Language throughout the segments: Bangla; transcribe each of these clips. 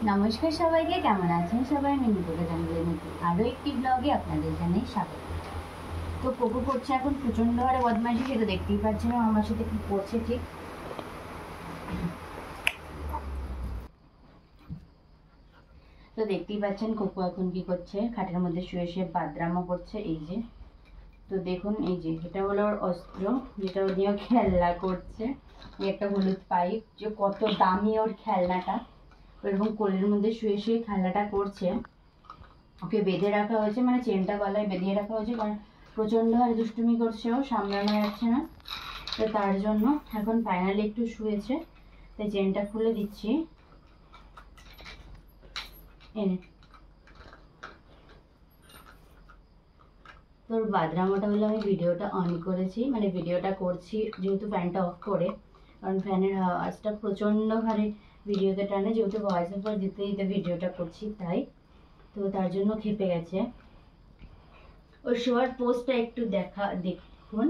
নমস্কার সবাইকে, কেমন আছেন সবাই? আমি নিপুণা জঙ্গলের নতুন আরও একটি ব্লগে আপনাদের জানাই স্বাগত। তো কোকো করছে এখন প্রচণ্ড হারে বদমাইশি, সেটা দেখতেই পাচ্ছেন আমার সাথে কি করছে ঠিক। তো দেখতেই পাচ্ছেন কোকো এখন কি করছে, খাটের মধ্যে শুয়ে শুয়ে বাদরামো করছে। এই যে, তো দেখুন এই যে এটা হলো ওর অস্ত্র, যেটা ও নিয়ে খেলনা করছে। এই একটা হলুদ পাইপ, যে কত দামি ওর খেলনাটা। এরকম কোলের মধ্যে শুয়ে শুয়ে খেলনাটা করছে। ওকে বেঁধে রাখা হয়েছে, মানে চেনটা গলায় বেঁধে রাখা হয়েছে, কারণ প্রচণ্ড হারে দুষ্টুমি করছে, ও সামলানো যাচ্ছে না। তো তার জন্য এখন ফাইনালি একটু শুয়েছে, তাই চেনটা খুলে দিচ্ছি। এনে তোর বাদরামোটা হলো, আমি ভিডিওটা অন করেছি, মানে ভিডিওটা করছি যেহেতু ফ্যানটা অফ করে, কারণ ফ্যানের আওয়াজটা প্রচণ্ড হারে ভিডিওতে টানে, যেহেতু ভয়েস ওভার দিতে দিতে ভিডিওটা করছি তাই। তো তার জন্য খেপে গেছে। ওর শোয়ার পোস্টটা একটু দেখুন,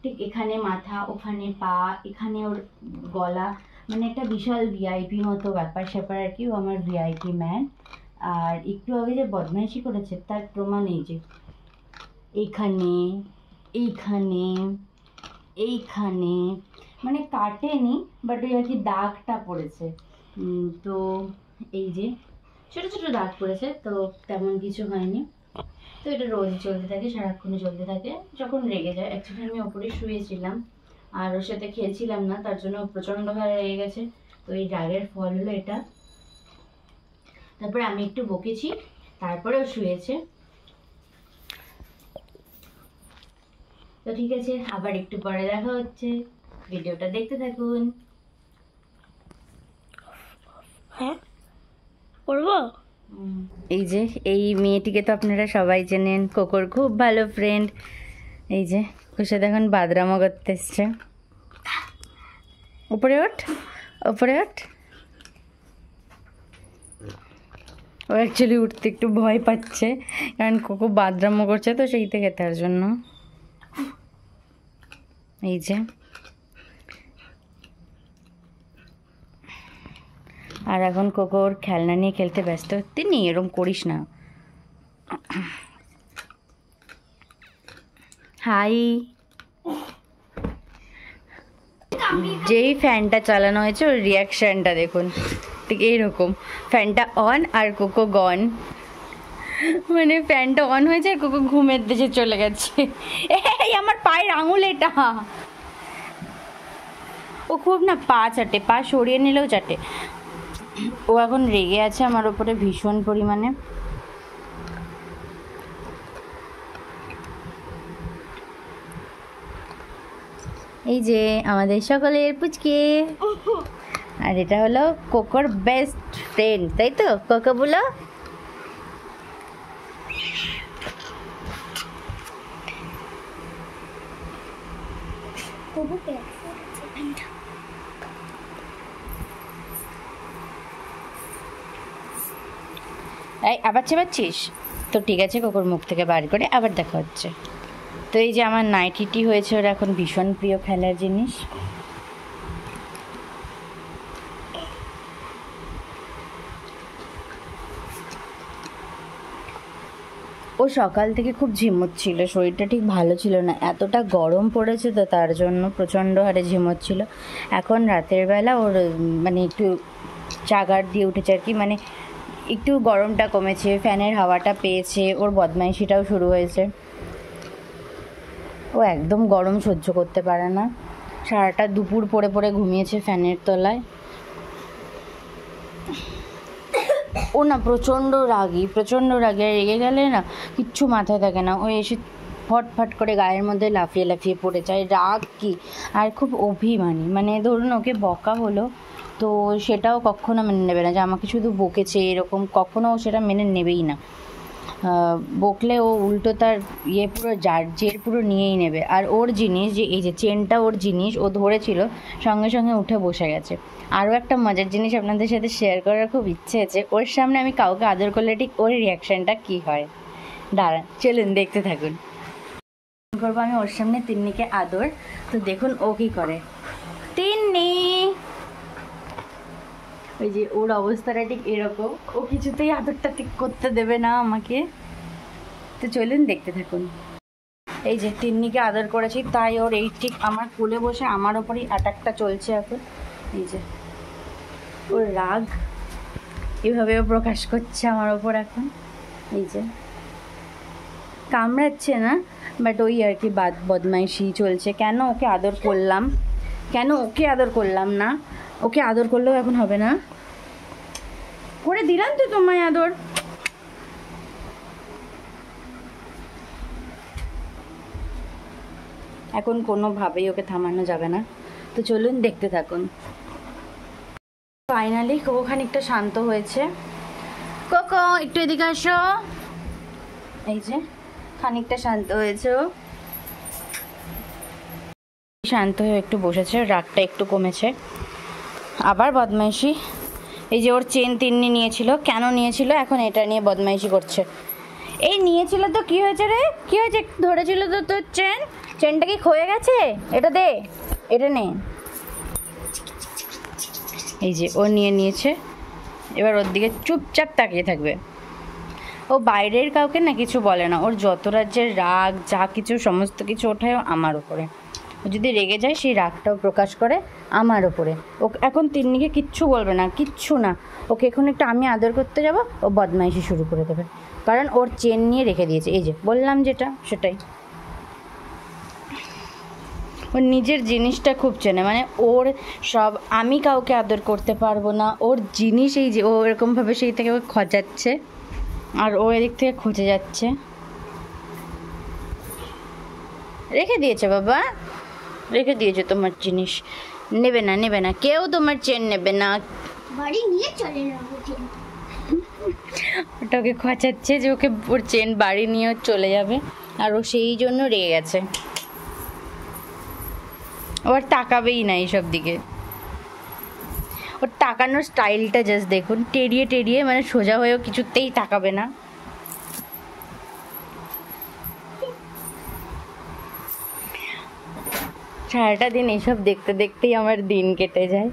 ঠিক এখানে মাথা, ওখানে পা, এখানে ওর গলা, মানে একটা বিশাল ভিআইপি মতো ব্যাপার স্যাপার আর কি। ও আমার ভিআইপি ম্যান। আর একটু আগে যে বদমাইশি করেছে তার প্রমাণ এই যে এইখানে, এইখানে, এইখানে, মানে কাটেনি, বাট ওই আর কি দাগটা পড়েছে। তো এই যে ছোটো ছোটো দাগ পড়েছে, তো তেমন কিছু হয়নি। তো এটা রোজই চলতে থাকে, সারাক্ষণই চলতে থাকে। যখন রেগে যায়, অ্যাকচুয়ালি আমি ওপরে শুয়েছিলাম আর ওর সাথে খেলছিলাম না, তার জন্য প্রচণ্ডভাবে রেগে গেছে। তো এই রাগের ফল হলো এটা। তারপরে আমি একটু বকেছি, তারপরেও শুয়েছে। তো ঠিক আছে, আবার একটু পরে দেখা হচ্ছে, ভিডিওটা দেখতে থাকুন। হ্যাঁ করবো। এই যে এই মেয়েটিকে তো আপনারা সবাই চেনেন, কোকোর খুব ভালো ফ্রেন্ড। এই যে ওর সাথে এখন বাদরামো করতে এসছে। উপরে ওঠ, উপরে ওঠ। ও অ্যাকচুয়ালি উঠতে একটু ভয় পাচ্ছে, কারণ কোকো বাদরামো করছে তো সেই থেকে, তার জন্য। এই যে, আর এখন কোকো ওর খেলনা নিয়ে খেলতে ব্যস্ত। তিনি এরকম করিস না। হাই। যেই ফ্যানটা চালানো হয়েছে ওর রিয়াকশানটা দেখুন, ঠিক এইরকম। ফ্যানটা অন আর কোকো গন, মানে ফ্যানটা অন হয়েছে আর কোকো ঘুমের দেশে চলে গেছে। এই আমার পায়ের আঙুল এটা। ও খুব না পা চাটে, পা সরিয়ে নিলেও চাটে। ও এখন রেগে আছে আমার ওপরে ভীষণ পরিমাণে। এই যে আমাদের সকলের পুচকে, আর এটা হলো কোকোর বেস্ট ফ্রেন্ড, তাই তো কোকো বলো? এই আবার চেপাচ্ছিস? তো ঠিক আছে, কোকোর মুখ থেকে বার করে আবার দেখা হচ্ছে। তো এই যে আমার নাইটিটি হয়েছে ওর এখন ভীষণ প্রিয় খেলার জিনিস। ও সকাল থেকে খুব ঝিমোচ্ছিল, শরীরটা ঠিক ভালো ছিল না, এতটা গরম পড়েছে তো তার জন্য প্রচণ্ড হারে ঝিমোচ্ছিল। এখন রাতের বেলা ওর মানে একটু চাগার দিয়ে উঠেছে আর কি, মানে একটু গরমটা কমেছে, ফ্যানের হাওয়াটা পেয়েছে, ওর বদমাইশিটাও শুরু হয়েছে। ও একদম গরম সহ্য করতে পারে না, সারাটা দুপুর পড়ে পড়ে ঘুমিয়েছে ফ্যানের তলায়। ও না প্রচণ্ড রাগী, প্রচণ্ড রাগী, আর রেগে গেলে না কিচ্ছু মাথায় থাকে না। ও এসে ফটফট করে গায়ের মধ্যে লাফিয়ে লাফিয়ে পড়ে যায়। রাগ কি, আর খুব অভিমানী, মানে ধরুন ওকে বকা হলো তো সেটাও কখনো মেনে নেবে না, যে আমাকে শুধু বকেছে এরকম, কখনো ও সেটা মেনে নেবেই না। বকলে ও উল্টো তার পুরো জের পুরো নিয়েই নেবে। আর ওর জিনিস, যে এই যে চেনটা ওর জিনিস, ও ধরেছিল সঙ্গে সঙ্গে উঠে বসে গেছে। আরও একটা মজার জিনিস আপনাদের সাথে শেয়ার করার খুব ইচ্ছে আছে, ওর সামনে আমি কাউকে আদর করলে ঠিক ওর রিয়াকশানটা কী হয়। দাঁড়ান, চলুন দেখতে থাকুন। করবো আমি ওর সামনে তিন্নিকে আদর, তো দেখুন ও কী করে। তিন্নি ওই যে ওর অবস্থাটা ঠিক এরকম, ও কিছুতেই আদরটা ঠিক করতে দেবে না আমাকে। তো চলুন দেখতে থাকুন। এই যে তিন্নিকে আদর করেছি, তাই ওর এই ঠিক আমার কোলে বসে আমার ওপরই অ্যাটাকটা চলছে এখন। এই যে ওর রাগ এভাবেও প্রকাশ করছে আমার ওপর এখন। এই যে কামড়াচ্ছে না, বাট ওই আর কি বদমাইশি চলছে। কেন ওকে আদর করলাম, কেন ওকে আদর করলাম না? ওকে আদর করলেও এখন হবে না। করে দিলাম তো তোমায় আদর। এখন কোনোভাবেই ওকে থামানো যাবে না। তো চলুন দেখতে থাকুন। ফাইনালি কোকো খানিকটা শান্ত হয়েছে। কোকো একটু এদিকে আসো। এই যে খানিকটা শান্ত হয়েছে, ও শান্ত হয়ে একটু বসেছে, রাগটা একটু কমেছে। আবার বদমাইশি। এই যে ওর চেন তিন্নি নিয়েছিল, কেন নিয়েছিল এখন এটা নিয়ে বদমাইশি করছে। এই নিয়েছিল তো কি হয়েছে রে, কি হয়েছে? ধরেছিল তো তোর চেনটা কি ক্ষয়ে গেছে? এটা দে, এটা নে। এই যে ও নিয়েছে, এবার ওর দিকে চুপচাপ তাকিয়ে থাকবে। ও বাইরের কাউকে না কিছু বলে না, ওর যত রাজ্যের রাগ যা কিছু সমস্ত কিছু ওঠায় আমার ওপরে। ও যদি রেগে যায় সেই রাগটাও প্রকাশ করে আমার ওপরে। ও এখন তিন্নিকে কিচ্ছু বলবে না, কিচ্ছু না। ওকে এখন একটু আমি আদর করতে যাব, ও বদমাইশি শুরু করে দেবে, কারণ ওর চেন নিয়ে রেখে দিয়েছে। এই যে বললাম যেটা সেটাই। ওর নিজের জিনিসটা খুব চেনে, মানে ওর সব, আমি কাউকে আদর করতে পারবো না, ওর জিনিস। এই যে ও এরকমভাবে সেই থেকে ও খজাচ্ছে, আর ও এদিক থেকে খচে যাচ্ছে। রেখে দিয়েছে বাবা, রেখে দিয়েছে তোমার জিনিস। নেবে না, নেবে না, কেউ তোমার চেন নেবে না, বাড়ি নিয়ে চলে যাবো। ওটা ওকে খচাচ্ছে যে ওকে ওর চেন বাড়ি নিয়ে চলে যাবে, আর ও সেই জন্য রেগে গেছে। ও আর তাকাবেই না এইসব দিকে। ওর তাকানোর স্টাইলটা জাস্ট দেখুন, টেরিয়ে টেরিয়ে, মানে সোজা হয়েও কিছুতেই তাকাবে না। সারাটা দিন এইসব দেখতে দেখতেই আমার দিন কেটে যায়।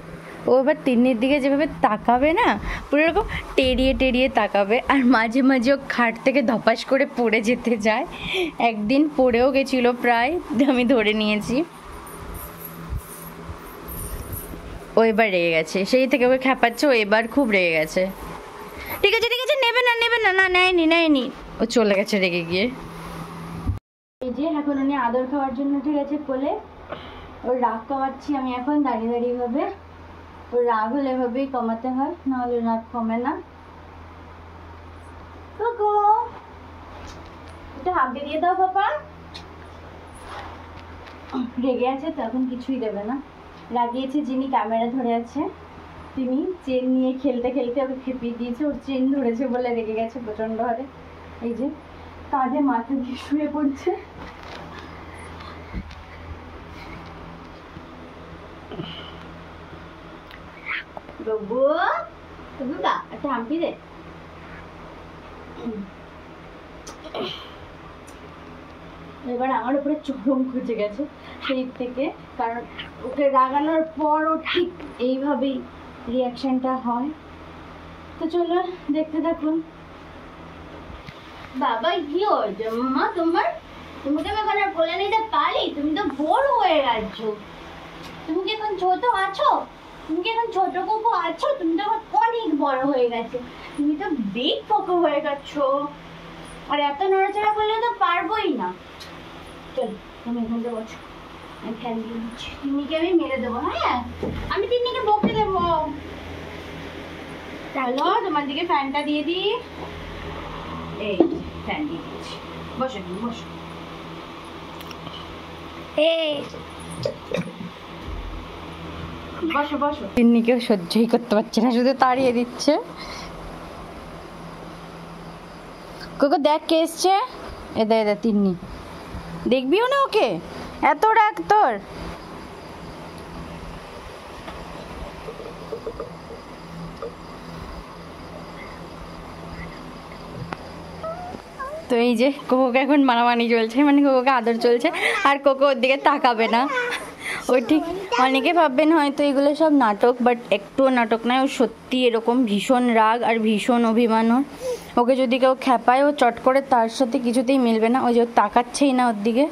ও এবার তিন্নির দিকে যেভাবে তাকাবে না, পুরো এরকম টেরিয়ে টেরিয়ে তাকাবে, আর মাঝে মাঝে ও খাট থেকে ধপাস করে পড়ে যেতে যায়। একদিন পড়েও গেছিলো প্রায়, আমি ধরে নিয়েছি। ও এবার রেগে গেছে, সেই থেকে ওকে খ্যাপাচ্ছে, ও এবার খুব রেগে গেছে। ঠিক আছে ঠিক আছে, নেবে না নেবে না, না নেয়নি নেয়নি, ও চলে গেছে রেগে গিয়ে। এই যে এখন উনি আদর খাওয়ার জন্য ঠিক আছে কোলে, ওর রাগ কমাচ্ছি আমি এখন দাঁড়িয়ে দাঁড়িয়ে ভাবে। ওর রাগ হলে এভাবেই কমাতে হয়, নাহলে রাগ কমে না। কোকো এটা হাঁপে দিয়ে দাও পাপা। রেগে আছে তো এখন কিছুই দেবে না। রাগিয়েছে যিনি ক্যামেরা ধরে আছে, তিনি চেন নিয়ে খেলতে খেলতে ওকে খেপিয়ে দিয়েছে। ওর চেন ধরেছে বলে রেগে গেছে প্রচণ্ড হারে। এই যে কাঁধে মাথা দিয়ে শুয়ে পড়ছে। বাবু বাবুটা একটা হাম্পি দে। এবার আমার উপরে চরম খুঁজে গেছে সেই থেকে, কারণ ওকে রাগানোর পর ও ঠিক এইভাবেই রিয়াকশনটা হয়। তো চলো দেখতে থাকুন। বাবা কি হয়েছে মা তোমার? তোমাকে আমি এখন আর কোলে নিতে পারি? তুমি তো বড় হয়ে গেছো। তুমি কি এখন ছোট আছো? তুমি কি এখন ছোট কোকো আছো? তুমি তো এখন অনেক বড় হয়ে গেছো, তুমি তো বিগ কোকো হয়ে গেছো, আর এত নড়াচড়া করলে তো পারবোই না। চলো তুমি এখান থেকে বসো, আমি ফ্যান দিয়ে দিচ্ছি। তিন্নিকে আমি মেরে দেবো, হ্যাঁ আমি তিন্নিকে বকে দেবো। চলো তোমার দিকে ফ্যানটা দিয়ে দিই। এই ফ্যান দিয়ে দিচ্ছি, বসো তুমি বসো। বসো বসো। তিন্নিকেও সহ্যই করতে পারছে না, শুধু তাড়িয়ে দিচ্ছে। কোকো দেখ কে এসছে, এদা এদা তিন্নি, দেখবিও না ওকে, এত রাগ তোর। তো এই যে কোকোকে এখন মানামানি চলছে, মানে কোকোকে আদর চলছে, আর কোকো ওর দিকে তাকাবে না। ওই ঠিক অনেকে ভাববেন হয়তো এগুলো সব নাটক, বাট একটুও নাটক নয়, ও সত্যি এরকম ভীষণ রাগ আর ভীষণ অভিমান ওর। ওকে যদি কেউ খ্যাপায় ও চট করে তার সাথে কিছুতেই মিলবে না। ওই যে ও তাকাচ্ছেই না ওর দিকে।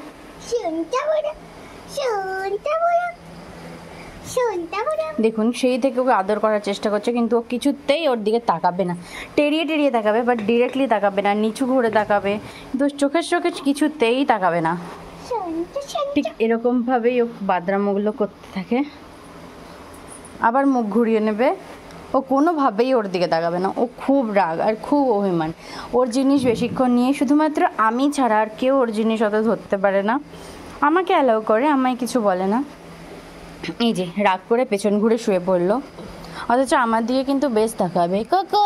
দেখুন সেই থেকে ওকে আদর করার চেষ্টা করছে, কিন্তু ও কিছুতেই ওর দিকে তাকাবে না। টেরিয়ে টেরিয়ে তাকাবে, বাট ডিরেক্টলি তাকাবে না, নিচু ঘুরে তাকাবে, কিন্তু চোখের চোখে কিছুতেই তাকাবে না। ঠিক এরকমভাবেই ও বাদরামোগুলো করতে থাকে, আবার মুখ ঘুরিয়ে নেবে। ও কোনোভাবেই ওর দিকে তাকাবে না। ও খুব রাগ আর খুব অভিমান। ওর জিনিস বেশিক্ষণ নিয়ে, শুধুমাত্র আমি ছাড়া আর কেউ ওর জিনিস অত ধরতে পারে না। আমাকে অ্যালাউ করে, আমায় কিছু বলে না। এই যে রাগ করে পেছন ঘুরে শুয়ে পড়লো, অথচ আমার দিকে কিন্তু বেশ তাকাবে। কোকো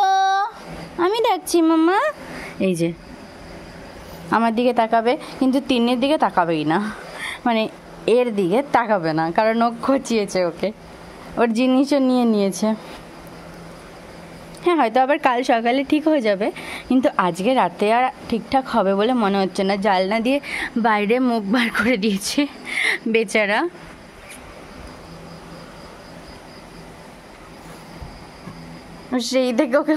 আমি ডাকছি মামা, এই যে আমার দিকে তাকাবে, কিন্তু তিন্নির দিকে তাকাবেই না, মানে এর দিকে তাকাবে না, কারণ ও খচিয়েছে ওকে, ওর জিনিসও নিয়ে নিয়েছে। হ্যাঁ, হয়তো আবার কাল সকালে ঠিক হয়ে যাবে, কিন্তু আজকে রাতে আর ঠিকঠাক হবে বলে মনে হচ্ছে না। জানলা দিয়ে বাইরে মুখ বার করে দিয়েছে বেচারা। সেই থেকে ওকে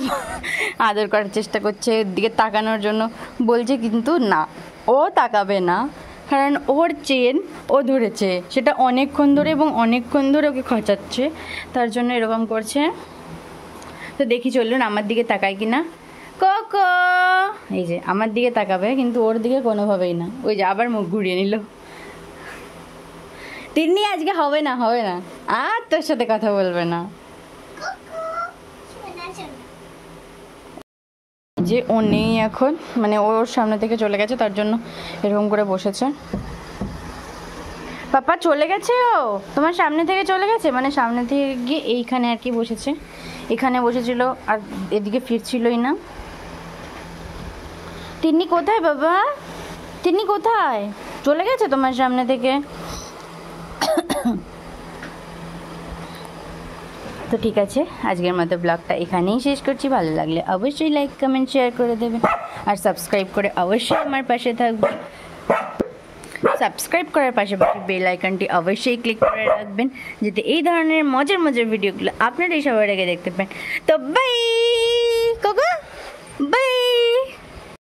আদর করার চেষ্টা করছে, ওর দিকে তাকানোর জন্য বলছে, কিন্তু না, ও তাকাবে না, কারণ ওর চেন ও ধরেছে, সেটা অনেকক্ষণ ধরে এবং অনেকক্ষণ ধরে ওকে খচাচ্ছে, তার জন্য এরকম করছে। তো দেখি চলুন আমার দিকে তাকায় কি না। কোকো এই যে আমার দিকে তাকাবে, কিন্তু ওর দিকে কোনোভাবেই না। ওই যে আবার মুখ ঘুরিয়ে নিল। তিন্নি আজকে হবে না, হবে না, আর তোর সাথে কথা বলবে না। যে ও নেই এখন, মানে ওর সামনে থেকে চলে গেছে, তার জন্য এরকম করে বসেছে। পাপা চলে গেছে, ও তোমার সামনে থেকে চলে গেছে, মানে সামনে থেকে গিয়ে এইখানে আর কি বসেছে, এখানে বসেছিল আর এদিকে ফিরছিলই না। তিন্নি কোথায় বাবা, তিন্নি কোথায়, চলে গেছে তোমার সামনে থেকে। তো ঠিক আছে, আজকের মতো ব্লগটা এখানেই শেষ করছি। ভালো লাগলে অবশ্যই লাইক কমেন্ট শেয়ার করে দেবেন, আর সাবস্ক্রাইব করে অবশ্যই আমার পাশে থাকবেন। সাবস্ক্রাইব করার পাশাপাশি বেল আইকনটি অবশ্যই ক্লিক করে রাখবেন, যাতে এই ধরনের মজার মজার ভিডিওগুলো আপনারাই সবার আগে দেখতে পান। তো বাই কোকো, বাই।